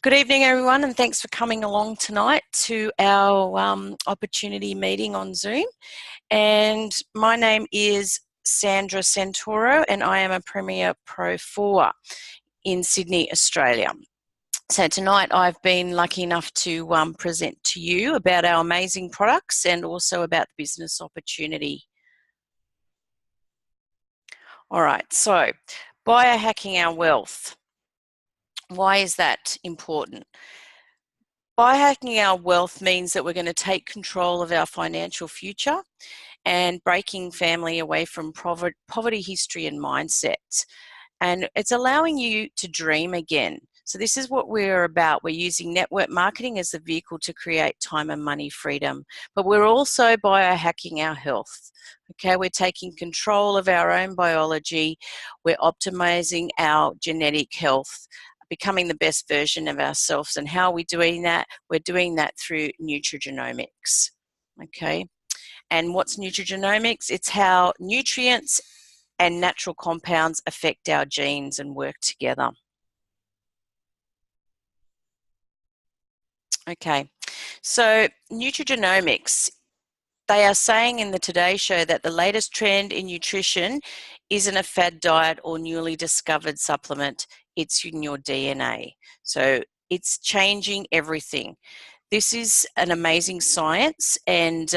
Good evening, everyone, and thanks for coming along tonight to our opportunity meeting on Zoom. And my name is Sandra Santoro, and I am a Premier Pro 4 in Sydney, Australia. So tonight I've been lucky enough to present to you about our amazing products and also about the business opportunity. All right, so biohacking our wealth. Why is that important? Biohacking our wealth means that we're going to take control of our financial future and breaking family away from poverty history and mindset. And it's allowing you to dream again. So this is what we're about. We're using network marketing as the vehicle to create time and money freedom. But we're also biohacking our health. Okay, we're taking control of our own biology. We're optimizing our genetic health, becoming the best version of ourselves. And how are we doing that? We're doing that through nutrigenomics. Okay, and what's nutrigenomics? It's how nutrients and natural compounds affect our genes and work together. Okay, so nutrigenomics, they are saying in the Today Show that the latest trend in nutrition isn't a fad diet or newly discovered supplement, it's in your DNA. So it's changing everything. This is an amazing science, and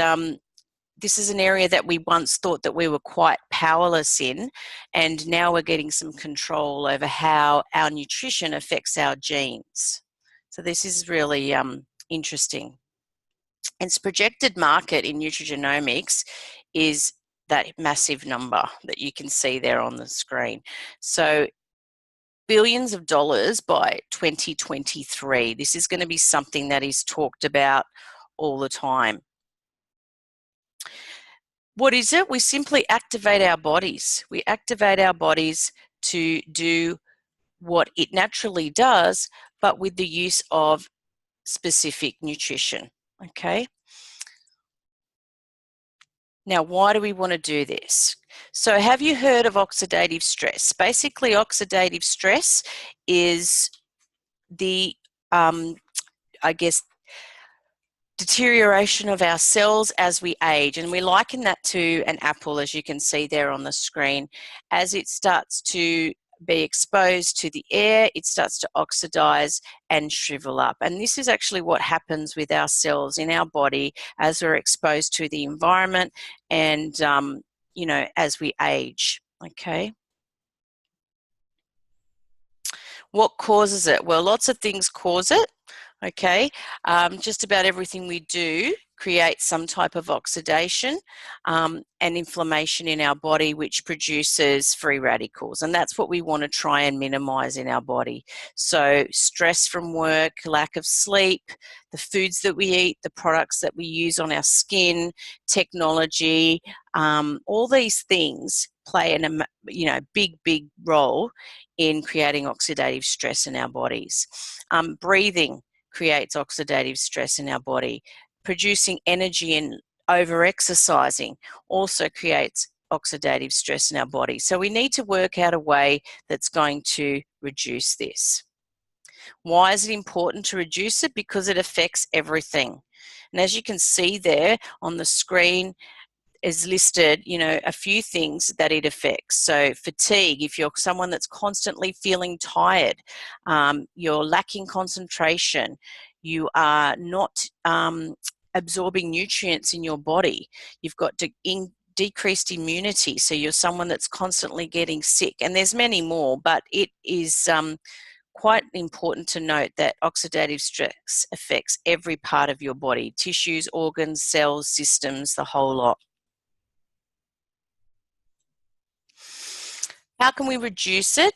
this is an area that we once thought that we were quite powerless in, and now we're getting some control over how our nutrition affects our genes. So this is really interesting. Its projected market in nutrigenomics is that massive number that you can see there on the screen. So billions of dollars by 2023. This is going to be something that is talked about all the time. What is it? We simply activate our bodies. We activate our bodies to do what it naturally does, but with the use of specific nutrition. Okay. Now, why do we want to do this? So have you heard of oxidative stress? Basically, oxidative stress is the, I guess, deterioration of our cells as we age. And we liken that to an apple, as you can see there on the screen. As it starts to be exposed to the air, it starts to oxidize and shrivel up. And this is actually what happens with our cells in our body as we're exposed to the environment and, as we age, okay? What causes it? Well, lots of things cause it, okay? Just about everything we do creates some type of oxidation and inflammation in our body, which produces free radicals. And that's what we want to try and minimize in our body. So stress from work, lack of sleep, the foods that we eat, the products that we use on our skin, technology, all these things play a big role in creating oxidative stress in our bodies. Breathing creates oxidative stress in our body. Producing energy and over-exercising also creates oxidative stress in our body. So we need to work out a way that's going to reduce this. Why is it important to reduce it? Because it affects everything. And as you can see there on the screen, is listed, a few things that it affects. So fatigue, if you're someone that's constantly feeling tired, you're lacking concentration, you are not absorbing nutrients in your body, you've got decreased immunity, so you're someone that's constantly getting sick, and there's many more, but it is quite important to note that oxidative stress affects every part of your body, tissues, organs, cells, systems, the whole lot. How can we reduce it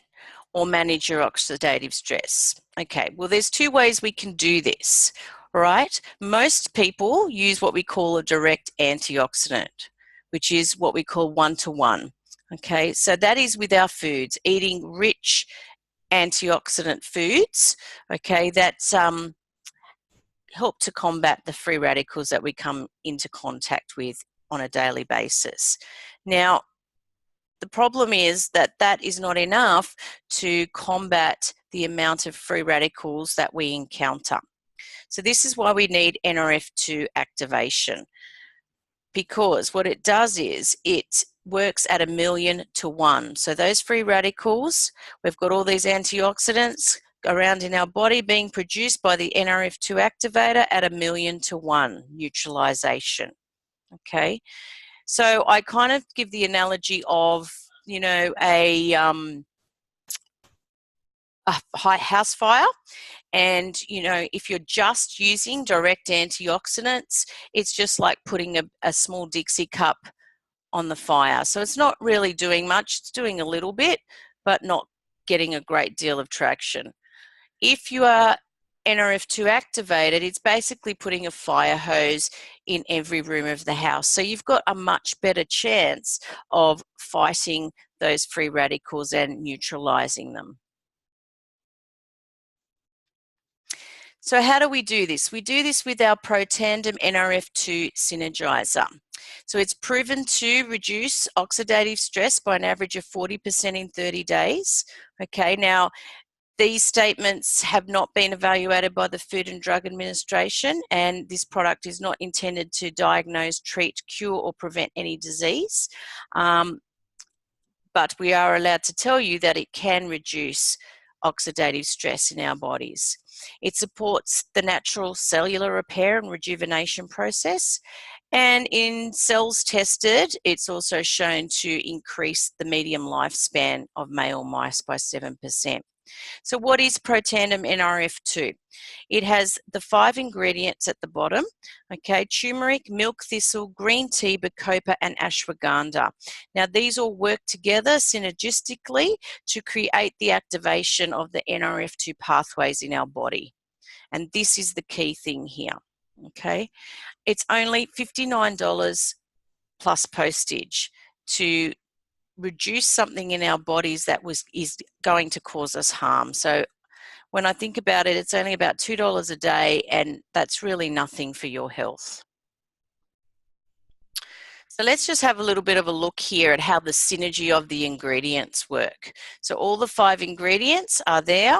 or manage your oxidative stress? Okay, well, there's two ways we can do this, right? Most people use what we call a direct antioxidant, which is what we call one-to-one. Okay, so that is with our foods, eating rich antioxidant foods, okay, that help to combat the free radicals that we come into contact with on a daily basis. Now, the problem is that that is not enough to combat the amount of free radicals that we encounter. So this is why we need NRF2 activation, because what it does is it works at 1,000,000 to 1. So those free radicals, we've got all these antioxidants around in our body being produced by the NRF2 activator at 1,000,000 to 1 neutralization. Okay, so I kind of give the analogy of, you know, a house fire. And, you know, if you're just using direct antioxidants, it's just like putting a small Dixie cup on the fire. So it's not really doing much. It's doing a little bit, but not getting a great deal of traction. If you are NRF2 activated, it's basically putting a fire hose in every room of the house. So you've got a much better chance of fighting those free radicals and neutralizing them. So how do we do this? We do this with our Protandim NRF2 Synergizer. So it's proven to reduce oxidative stress by an average of 40% in 30 days. Okay, now these statements have not been evaluated by the Food and Drug Administration, and this product is not intended to diagnose, treat, cure, or prevent any disease. But we are allowed to tell you that it can reduce oxidative stress in our bodies. It supports the natural cellular repair and rejuvenation process. And in cells tested, it's also shown to increase the median lifespan of male mice by 7%. So what is Protandim NRF2? It has the 5 ingredients at the bottom, okay, turmeric, milk thistle, green tea, bacopa, and ashwagandha. Now these all work together synergistically to create the activation of the NRF2 pathways in our body. And this is the key thing here, okay? It's only $59 plus postage to reduce something in our bodies that is going to cause us harm. So when I think about it, it's only about $2 a day, and that's really nothing for your health. So let's just have a little bit of a look here at how the synergy of the ingredients work. So all the 5 ingredients are there,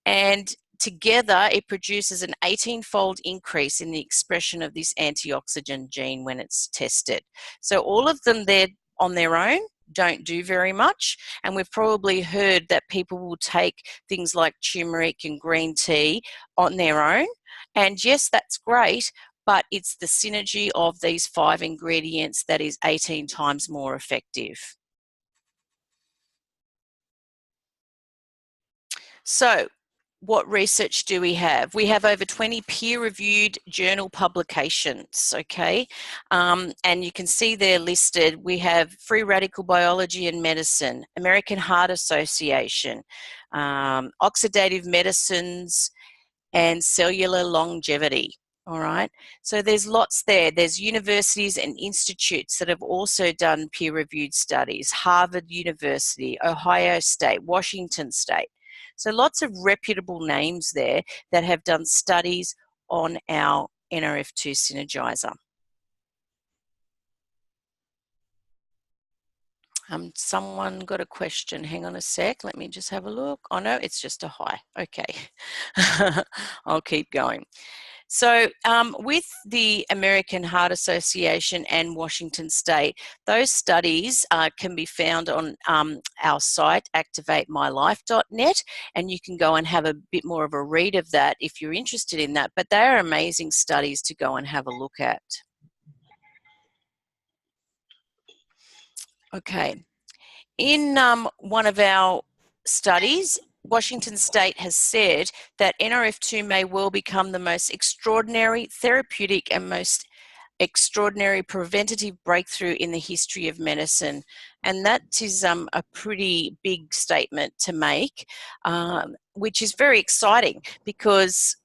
and together it produces an 18-fold increase in the expression of this antioxidant gene when it's tested. So all of them there on their own don't do very much, and we've probably heard that people will take things like turmeric and green tea on their own, and yes, that's great, but it's the synergy of these 5 ingredients that is 18 times more effective. So what research do we have? We have over 20 peer-reviewed journal publications, okay? And you can see they're listed. We have Free Radical Biology and Medicine, American Heart Association, Oxidative Medicines, and Cellular Longevity. All right, so there's lots there. There's universities and institutes that have also done peer-reviewed studies, Harvard University, Ohio State, Washington State. So lots of reputable names there that have done studies on our NRF2 Synergizer. Someone got a question. Hang on a sec. Let me just have a look. Oh no, it's just a hi. Okay. I'll keep going. So with the American Heart Association and Washington State, those studies can be found on our site, activatemylife.net, and you can go and have a bit more of a read of that if you're interested in that. But they are amazing studies to go and have a look at. Okay. In one of our studies, Washington State has said that NRF2 may well become the most extraordinary therapeutic and most extraordinary preventative breakthrough in the history of medicine. And that is a pretty big statement to make, which is very exciting because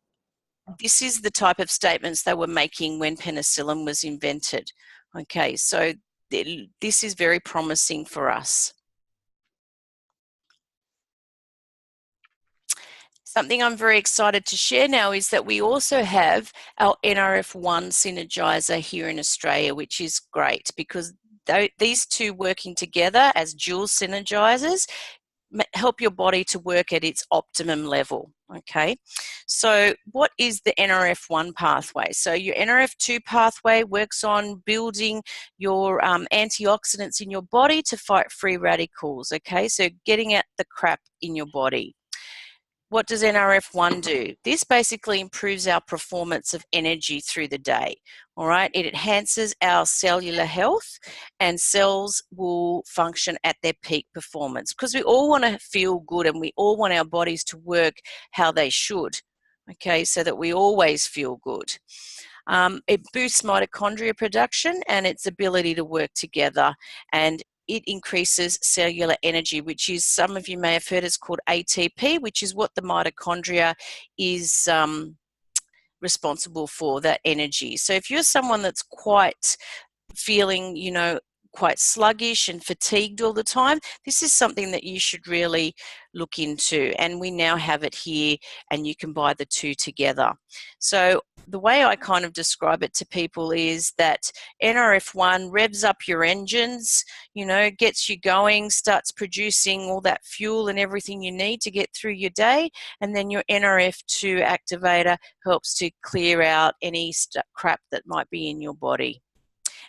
this is the type of statements they were making when penicillin was invented. Okay, so this is very promising for us. Something I'm very excited to share now is that we also have our NRF1 Synergizer here in Australia, which is great because these two working together as dual synergizers help your body to work at its optimum level. Okay, so what is the NRF1 pathway? So your NRF2 pathway works on building your antioxidants in your body to fight free radicals. Okay, so getting at the crap in your body. What does NRF1 do? This basically improves our performance of energy through the day. All right, it enhances our cellular health, and cells will function at their peak performance, because we all want to feel good and we all want our bodies to work how they should. Okay, so that we always feel good. It boosts mitochondria production and its ability to work together, and it increases cellular energy, which is, some of you may have heard, is called ATP, which is what the mitochondria is responsible for, that energy. So if you're someone that's quite feeling, quite sluggish and fatigued all the time, this is something that you should really look into. And we now have it here, and you can buy the two together. So the way I kind of describe it to people is that NRF1 revs up your engines, gets you going, starts producing all that fuel and everything you need to get through your day. And then your NRF2 activator helps to clear out any crap that might be in your body.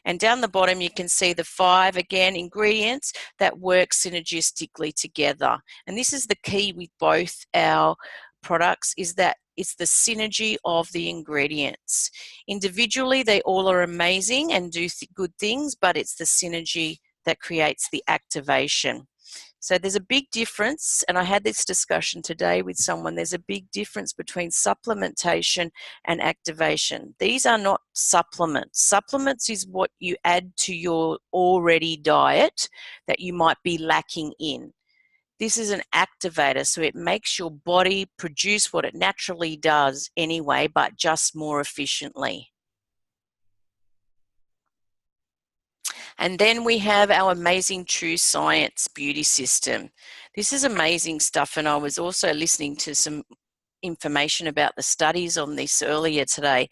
And down the bottom, you can see the 5, again, ingredients that work synergistically together. And this is the key with both our products, is that it's the synergy of the ingredients. Individually, they all are amazing and do good things, but it's the synergy that creates the activation. So there's a big difference, and I had this discussion today with someone. There's a big difference between supplementation and activation. These are not supplements. Supplements is what you add to your already diet that you might be lacking in. This is an activator, so it makes your body produce what it naturally does anyway, but just more efficiently. And then we have our amazing True Science beauty system. This is amazing stuff, and I was also listening to some information about the studies on this earlier today.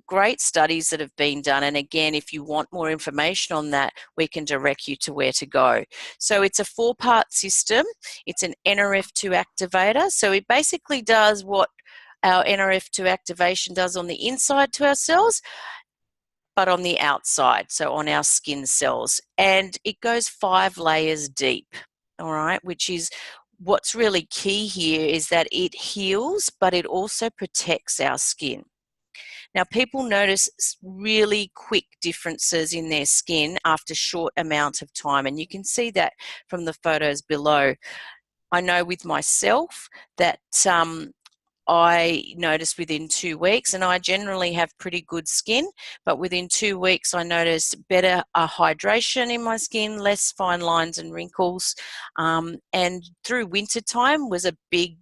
Great studies that have been done, and again, if you want more information on that, we can direct you to where to go. So it's a 4-part system. It's an NRF2 activator, so it basically does what our NRF2 activation does on the inside to our cells, but on the outside, so on our skin cells. And it goes 5 layers deep, all right, which is what's really key here, is that it heals, but it also protects our skin. Now, people notice really quick differences in their skin after short amounts of time, and you can see that from the photos below. I know with myself that I noticed within 2 weeks, and I generally have pretty good skin, but within 2 weeks I noticed better hydration in my skin, less fine lines and wrinkles, and through winter time was a big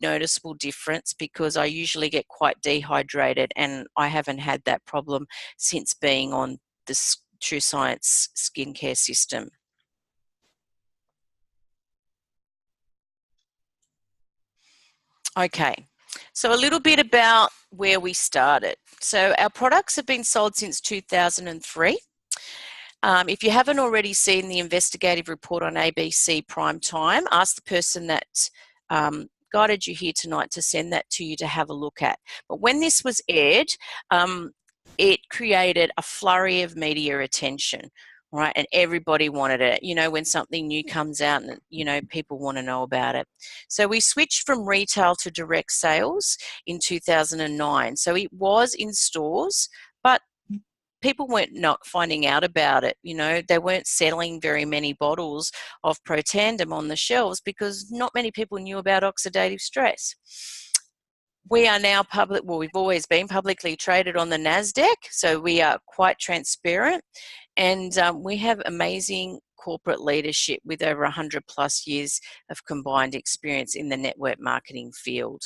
noticeable difference, because I usually get quite dehydrated, and I haven't had that problem since being on the True Science skincare system. Okay. So a little bit about where we started. So our products have been sold since 2003. If you haven't already seen the investigative report on ABC Prime Time, ask the person that guided you here tonight to send that to you to have a look at. But when this was aired, it created a flurry of media attention. Right, and everybody wanted it. When something new comes out, and people want to know about it. So we switched from retail to direct sales in 2009. So it was in stores, but people weren't not finding out about it. They weren't selling very many bottles of Protandim on the shelves because not many people knew about oxidative stress. We are now public, well, we've always been publicly traded on the NASDAQ, so we are quite transparent, and we have amazing corporate leadership with over 100 plus years of combined experience in the network marketing field.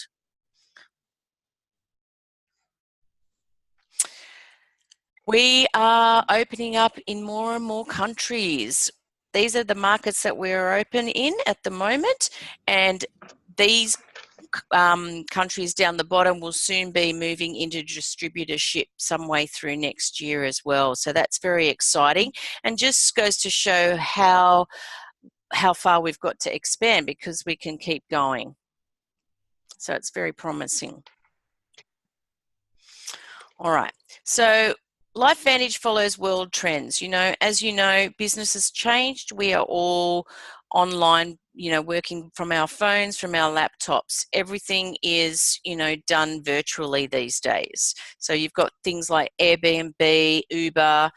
We are opening up in more and more countries. These are the markets that we're open in at the moment, and these countries down the bottom will soon be moving into distributorship some way through next year as well. So that's very exciting, and just goes to show how far we've got to expand, because we can keep going. So it's very promising. All right. So LifeVantage follows world trends. As you know, business has changed. We are all online, working from our phones, from our laptops. Everything is, done virtually these days. So you've got things like Airbnb, Uber,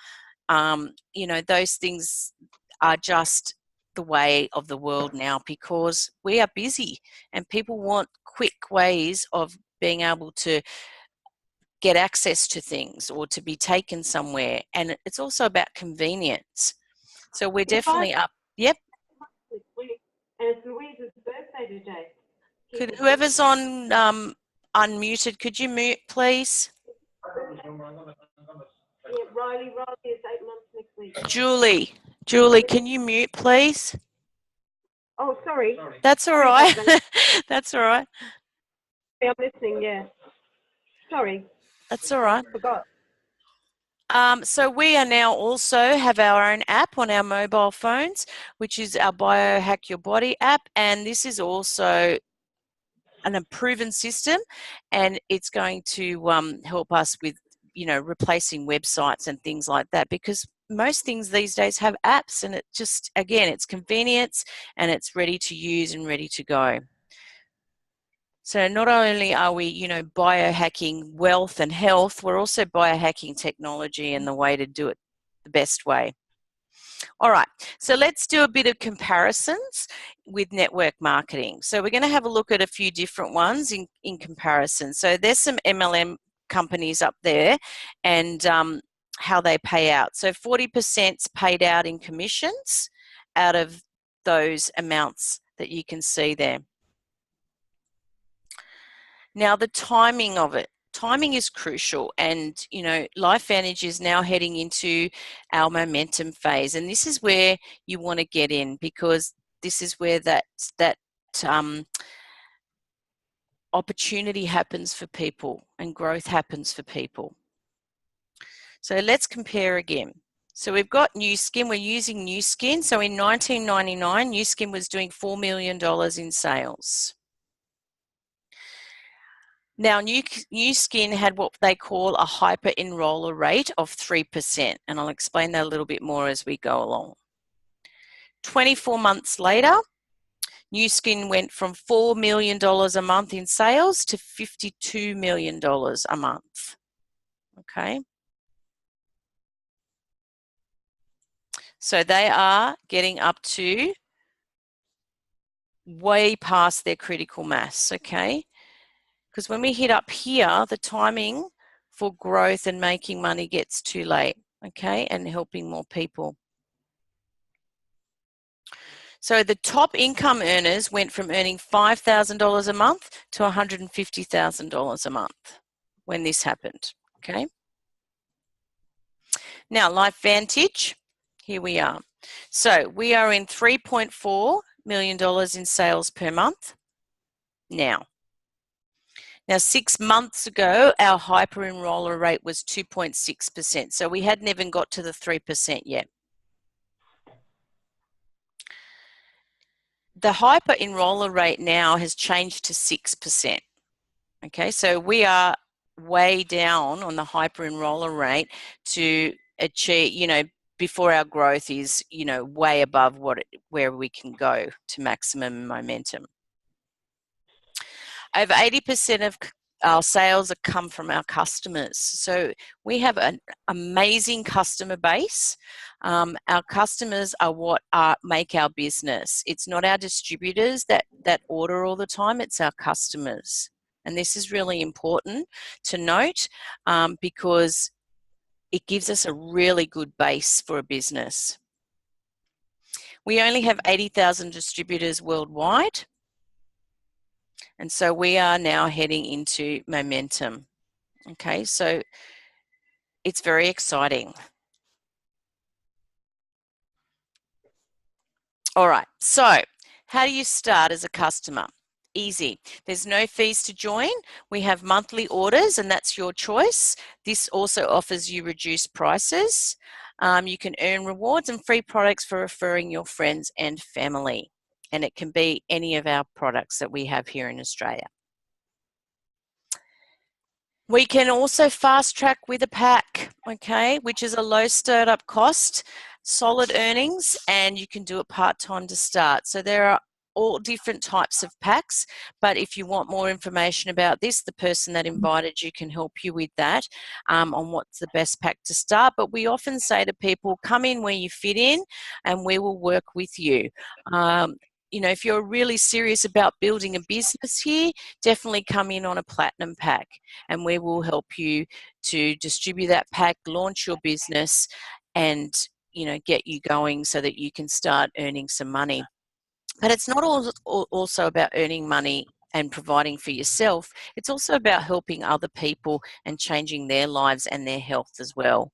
those things are just the way of the world now, because we are busy and people want quick ways of being able to get access to things or to be taken somewhere. And it's also about convenience. So we're definitely up. Yep. And it's Louise's birthday today. Could whoever's on unmuted, could you mute, please? Yeah, Riley is 8 months next week. Julie, can you mute, please? Oh, sorry. That's all right. That's all right. I'm listening, yeah. Sorry. That's all right. Forgot. So we are now also have our own app on our mobile phones, which is our Biohack Your Body app. And this is also an proven system, and it's going to help us with, replacing websites and things like that, because most things these days have apps, and it just, again, it's convenience and it's ready to use and ready to go. So not only are we, biohacking wealth and health, we're also biohacking technology and the way to do it the best way. All right, so let's do a bit of comparisons with network marketing. So we're going to have a look at a few different ones in comparison. So there's some MLM companies up there, and how they pay out. So 40% is paid out in commissions out of those amounts that you can see there. Now, the timing of it. Timing is crucial, and LifeVantage is now heading into our momentum phase, and this is where you want to get in, because this is where that opportunity happens for people and growth happens for people. So let's compare again. So we've got Nu Skin. We're using Nu Skin. So in 1999, Nu Skin was doing $4 million in sales. Now, Nu Skin had what they call a hyper enroller rate of 3%, and I'll explain that a little bit more as we go along. 24 months later, Nu Skin went from $4 million a month in sales to $52 million a month. Okay. So they are getting up to way past their critical mass, okay? Because when we hit up here, the timing for growth and making money gets too late, okay, and helping more people. So the top income earners went from earning $5,000 a month to $150,000 a month when this happened, okay? Now, LifeVantage, here we are. So we are in $3.4 million in sales per month now. Now, 6 months ago, our hyper enroller rate was 2.6%. So we hadn't even got to the 3% yet. The hyper enroller rate now has changed to 6%. Okay, so we are way down on the hyper enroller rate to achieve, before our growth is, way above where we can go to maximum momentum. Over 80% of our sales have come from our customers. So we have an amazing customer base. Our customers are what make our business. It's not our distributors that order all the time, it's our customers. And this is really important to note, because it gives us a really good base for a business. We only have 80,000 distributors worldwide. And so we are now heading into momentum. Okay, so it's very exciting. All right, so how do you start as a customer? easy. There's no fees to join. We have monthly orders, and that's your choice. This also offers you reduced prices. You can earn rewards and free products for referring your friends and family. And it can be any of our products that we have here in Australia. We can also fast track with a pack, okay, which is a low startup cost, solid earnings, and you can do it part-time to start. So there are all different types of packs, but if you want more information about this, the person that invited you can help you with that on what's the best pack to start. But we often say to people, come in where you fit in and we will work with you. You know, if you're really serious about building a business here, definitely come in on a platinum pack and we will help you to distribute that pack, launch your business, and you know, get you going so that you can start earning some money. But it's not also about earning money and providing for yourself. It's also about helping other people and changing their lives and their health as well.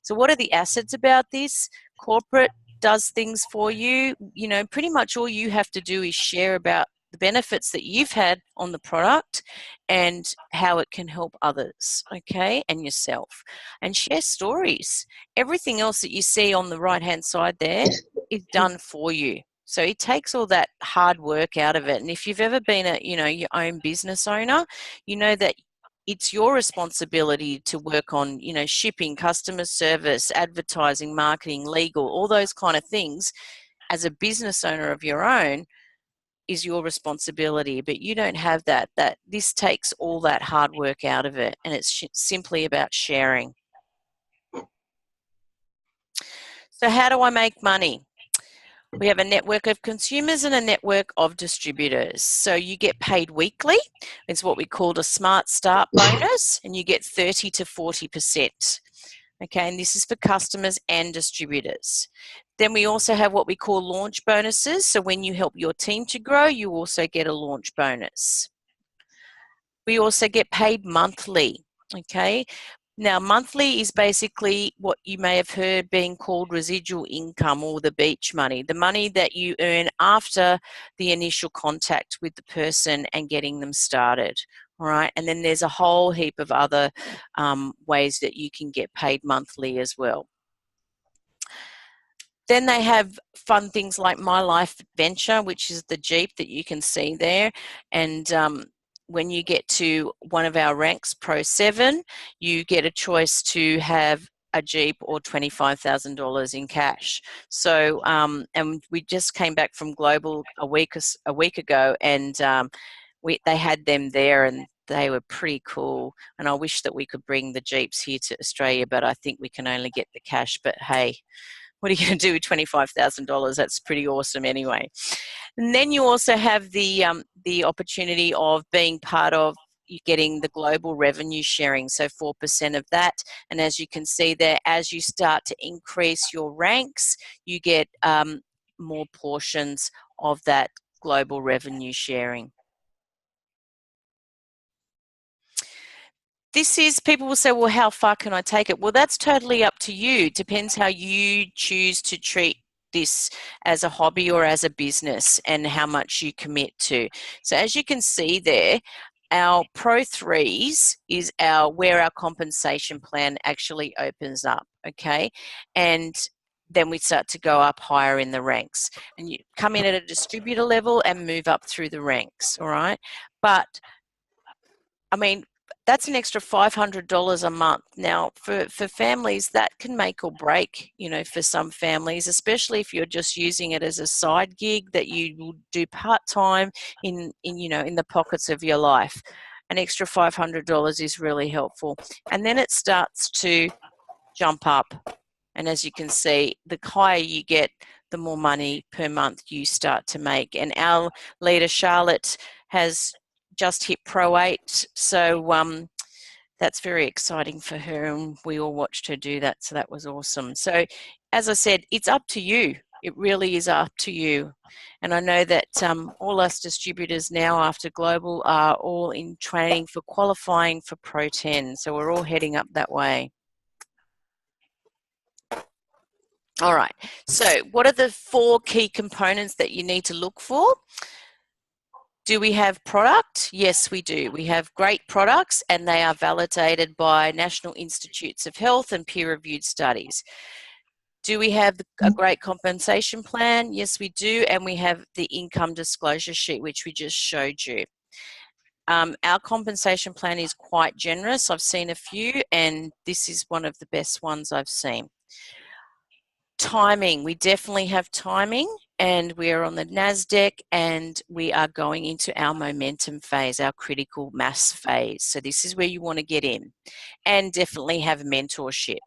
So what are the assets about this? Corporate does things for you. You know, pretty much all you have to do is share about the benefits that you've had on the product and how it can help others, okay, and yourself. And share stories. Everything else that you see on the right-hand side there is done for you. So it takes all that hard work out of it. And if you've ever been a, you know, your own business owner, you know that it's your responsibility to work on, you know, shipping, customer service, advertising, marketing, legal, all those kind of things. As a business owner of your own is your responsibility, but you don't have that. That this takes all that hard work out of it, and it's simply about sharing. So how do I make money? We have a network of consumers and a network of distributors. So you get paid weekly. It's what we call a smart start bonus, and you get 30 to 40%. Okay, and this is for customers and distributors. Then we also have what we call launch bonuses. So when you help your team to grow, you also get a launch bonus. We also get paid monthly. Okay, now, monthly is basically what you may have heard being called residual income or the beach money, the money that you earn after the initial contact with the person and getting them started. All right, and then there's a whole heap of other ways that you can get paid monthly as well. Then they have fun things like My Life Adventure, which is the Jeep that you can see there. And when you get to one of our ranks, Pro 7, you get a choice to have a Jeep or $25,000 in cash. So, and we just came back from Global a week ago, and they had them there, and they were pretty cool. And I wish that we could bring the Jeeps here to Australia, but I think we can only get the cash. But hey, what are you going to do with $25,000? That's pretty awesome anyway. And then you also have the opportunity of being part of you getting the global revenue sharing, so 4% of that. And as you can see there, as you start to increase your ranks, you get more portions of that global revenue sharing. This is, people will say, well, how far can I take it? Well, that's totally up to you. It depends how you choose to treat this as a hobby or as a business and how much you commit to. So as you can see there, our Pro 3s is where our compensation plan actually opens up, okay? And then we start to go up higher in the ranks. And you come in at a distributor level and move up through the ranks, all right? But I mean, that's an extra $500 a month. Now, for families, that can make or break, you know, for some families, especially if you're just using it as a side gig that you will do part-time you know, in the pockets of your life. An extra $500 is really helpful. And then it starts to jump up. And as you can see, the higher you get, the more money per month you start to make. And our leader, Charlotte, has just hit Pro 8. So that's very exciting for her. And we all watched her do that. So that was awesome. So as I said, it's up to you. It really is up to you. And I know that all us distributors now after Global are all in training for qualifying for Pro 10. So we're all heading up that way. All right, so what are the 4 key components that you need to look for? Do we have product? Yes, we do. We have great products and they are validated by National Institutes of Health and peer-reviewed studies. Do we have a great compensation plan? Yes, we do. And we have the income disclosure sheet, which we just showed you. Our compensation plan is quite generous. I've seen a few, and this is one of the best ones I've seen. Timing, we definitely have timing, and we are on the NASDAQ, and we are going into our momentum phase, our critical mass phase. So this is where you want to get in, and definitely have mentorship.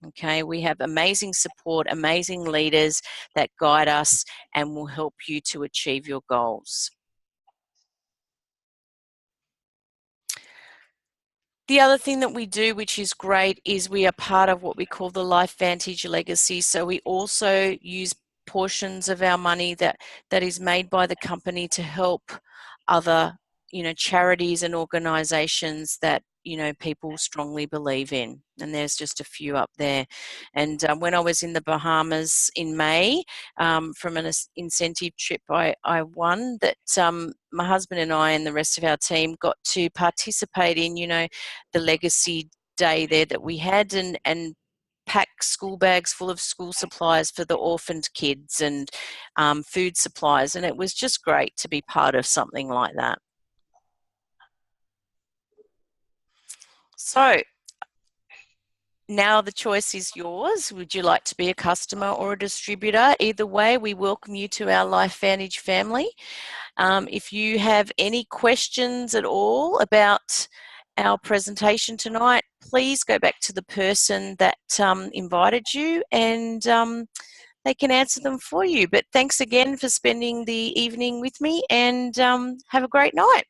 Okay, we have amazing support, amazing leaders that guide us and will help you to achieve your goals. The other thing that we do, which is great, is we are part of what we call the Life Vantage Legacy. So we also use portions of our money that is made by the company to help other, charities and organisations that, people strongly believe in. And there's just a few up there. And when I was in the Bahamas in May, from an incentive trip I won, that my husband and I and the rest of our team got to participate in, the legacy day there that we had, and pack school bags full of school supplies for the orphaned kids and food supplies. And it was just great to be part of something like that. So now the choice is yours. Would you like to be a customer or a distributor? Either way, we welcome you to our Life Vantage family. If you have any questions at all about our presentation tonight, please go back to the person that invited you, and they can answer them for you. But thanks again for spending the evening with me, and have a great night.